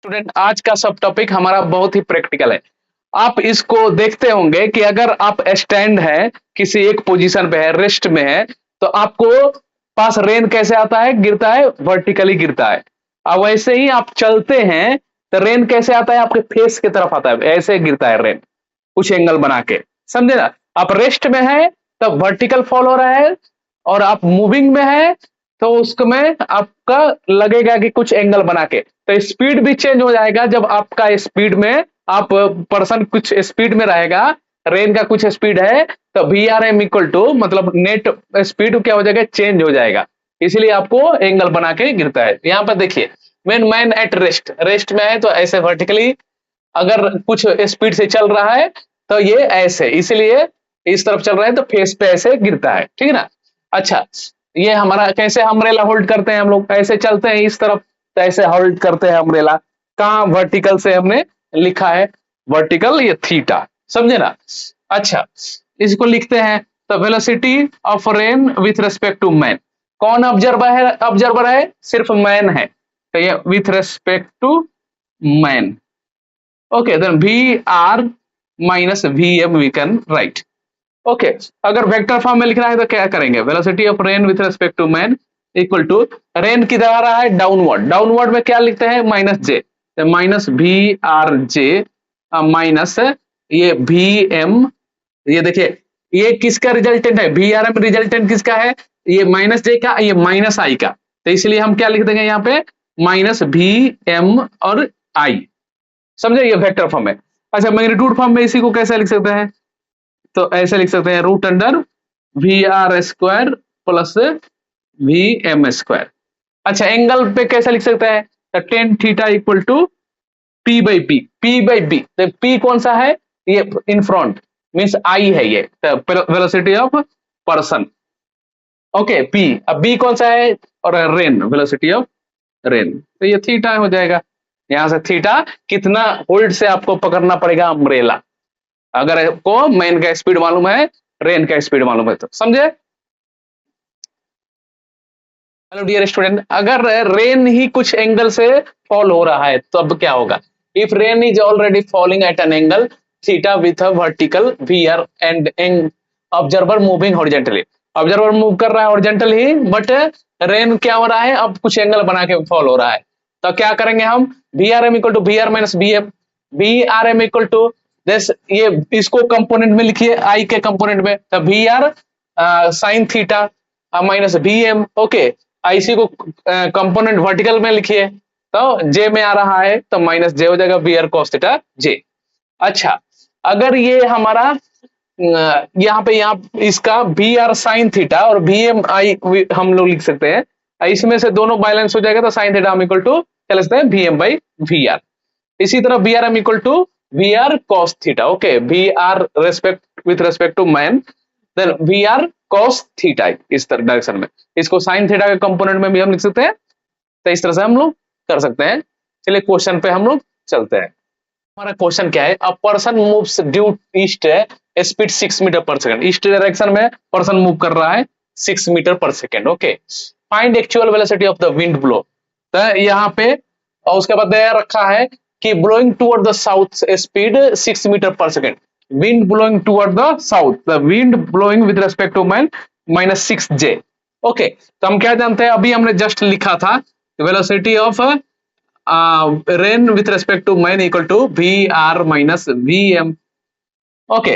Student, आज का सब टॉपिक हमारा बहुत ही प्रैक्टिकल है। आप इसको देखते होंगे कि अगर आप स्टैंड है, किसी एक पोजीशन पे है, रेस्ट में है, तो आपको पास रेन कैसे आता है? गिरता है, वर्टिकली गिरता है। अब वैसे ही आप चलते हैं तो रेन कैसे आता है? आपके फेस की तरफ आता है, ऐसे गिरता है रेन, कुछ एंगल बना के। समझे ना? आप रेस्ट में है तब वर्टिकल फॉल हो रहा है, और आप मूविंग में है तो उसमें आपका लगेगा कि कुछ एंगल बना के, तो स्पीड भी चेंज हो जाएगा। जब आपका स्पीड में आप पर्सन कुछ स्पीड में रहेगा, रेन का कुछ स्पीड है, तो V R M equal to मतलब नेट स्पीड क्या हो जाएगा? चेंज हो जाएगा। इसलिए आपको एंगल बना के गिरता है। यहाँ पर देखिए, when man at rest, rest में है तो ऐसे वर्टिकली, अगर कुछ स्पीड से चल रहा है तो ये ऐसे, इसलिए इस तरफ चल रहा है तो फेस पे ऐसे गिरता है। ठीक है ना? अच्छा, ये हमारा कैसे अम्ब्रेला होल्ड करते हैं? हम लोग ऐसे चलते हैं इस तरफ तो ऐसे होल्ड करते हैं अम्ब्रेला। कहाँ? वर्टिकल से हमने लिखा है, वर्टिकल ये थीटा। समझे ना? अच्छा, इसको लिखते हैं तो velocity of rain with respect to man. कौन ऑब्जर्वर है? ऑब्जर्वर है सिर्फ मैन है, तो ये with respect to man. Okay, then V R minus V M we can write. Okay, अगर वेक्टर फॉर्म में लिखना है तो क्या करेंगे? Velocity of rain with respect to man equal to, rain किधर आ रहा है? डाउनवर्ड। डाउनवर्ड में क्या लिखते हैं? Minus J, minus V R J minus ये वी एम। ये देखिए, ये किसका रिजल्टेंट है? वी आर एम रिजल्टेंट किसका है? ये माइनस जे का, ये माइनस आई का, तो इसलिए हम क्या लिख देंगे यहाँ पे? माइनस वी एम और आई। समझे? ये वेक्टर फॉर्म है। अच्छा, मैग्नीट्यूड फॉर्म में इसी को कैसे लिख सकते हैं? तो ऐसे लिख सकते हैं, root under V R square plus V M square. अच्छा, एंगल पे कैसे लिख सकते हैं? तो tan theta equal to P by P. P by B, तो पी कौन सा है? ये इन फ्रंट मीन्स आई है, ये velocity of person. Okay, P. अब बी कौन सा है? और रेन, वेलोसिटी ऑफ रेन, तो ये थीटा हो जाएगा। यहां से थीटा कितना होल्ड से आपको पकड़ना पड़ेगा अम्ब्रेला, अगर आपको मैन का स्पीड मालूम है, रेन का स्पीड मालूम है तो। समझे? हेलो डियर स्टूडेंट, अगर रेन ही कुछ एंगल से फॉल हो रहा है तो अब क्या होगा? If rain is already falling at an angle theta with a vertical V R and observer moving horizontally. Observer move कर रहा है हॉरिजॉन्टल ही, बट रेन क्या हो रहा है? अब कुछ एंगल बना के फॉल हो रहा है, तो क्या करेंगे हम? V R M equal to V R minus B M. V R M equal to this, ये इसको कंपोनेंट में लिखिए, आई के कंपोनेंट में, तो V R sine theta minus B M. Okay, IC को कंपोनेंट वर्टिकल में लिखिए, तो जे में आ रहा है तो माइनस जे हो जाएगा, वी आर कॉस थीटा जे। अच्छा, अगर ये हमारा यहाँ पे, यहाँ इसका वी आर साइन थीटा और वी एम आई हम लोग लिख सकते हैं, इसमें से दोनों बैलेंस हो जाएगा, तो साइन थीटा हम इक्वल टू क्या लिखते हैं? V M by V R. इसी तरह V R M equal to V R cos theta. Okay, V R respect with respect to man, then V R cos theta, इस तरह direction में। इसको साइन थीटा के कंपोनेंट में भी हम लिख सकते हैं, तो इस तरह से हम लोग कर सकते हैं। चलिए क्वेश्चन पे हम लोग चलते हैं। हमारा क्वेश्चन क्या है? A person moves due east speed 6 metre per second. East direction में पर्सन मूव कर रहा है 6 metre per second. Okay, find actual velocity of the wind blow. तो यहाँ पे, और उसके बाद दिया रखा है कि blowing toward the south speed 6 metre per second. Wind blowing toward the south, the wind blowing with respect to man minus 6 J. Okay, तो हम क्या जानते हैं? अभी हमने जस्ट लिखा था velocity of rain with respect to man equal to V R minus V M. Okay,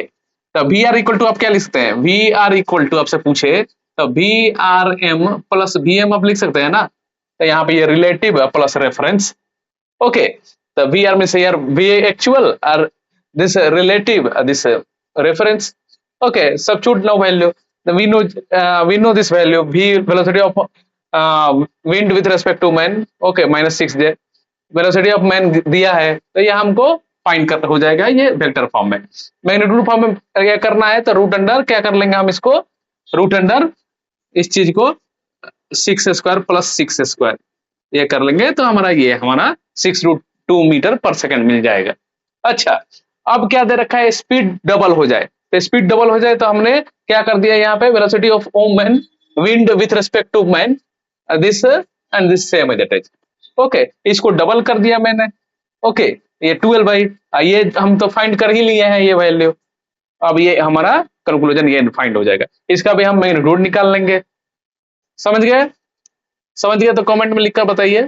तो वी आर इक्वल टू आप क्या लिख सकते हैं? वी आर इक्वल टू आपसे पूछे तो V R M plus V M आप लिख सकते हैं ना, तो यहाँ पे ये रिलेटिव प्लस रेफरेंस। ओके, तो V R means here V actual और this relative this reference. Okay, substitute now value, we know this value v velocity of wind with respect to man। Okay, minus 6 J velocity of man दिया है, तो ये हमको find कर हो जाएगा ये वेक्टर फॉर्म में। मैग्नीट्यूड फॉर्म में क्या करना है? तो रूट अंडर क्या कर लेंगे हम? इसको रूट अंडर इस चीज को 6 स्क्वायर प्लस 6 स्क्वायर ये कर लेंगे, तो हमारा ये हमारा 6√2 मीटर पर सेकंड मिल जाएगा। अच्छा, अब क्या दे रखा है? स्पीड डबल हो जाए, तो स्पीड डबल हो जाए तो हमने क्या कर दिया यहाँ पे? Velocity of man wind with respect to man this and this same is. Okay, इसको डबल कर दिया मैंने, ओके, ये 12 भाई, ये हम तो फाइंड कर ही लिए हैं ये वैल्यू। अब ये हमारा कंक्लूजन ये फाइंड हो जाएगा, इसका भी हम मेन रूट निकाल लेंगे। समझ गए? समझ गए तो कमेंट में लिखकर बताइए।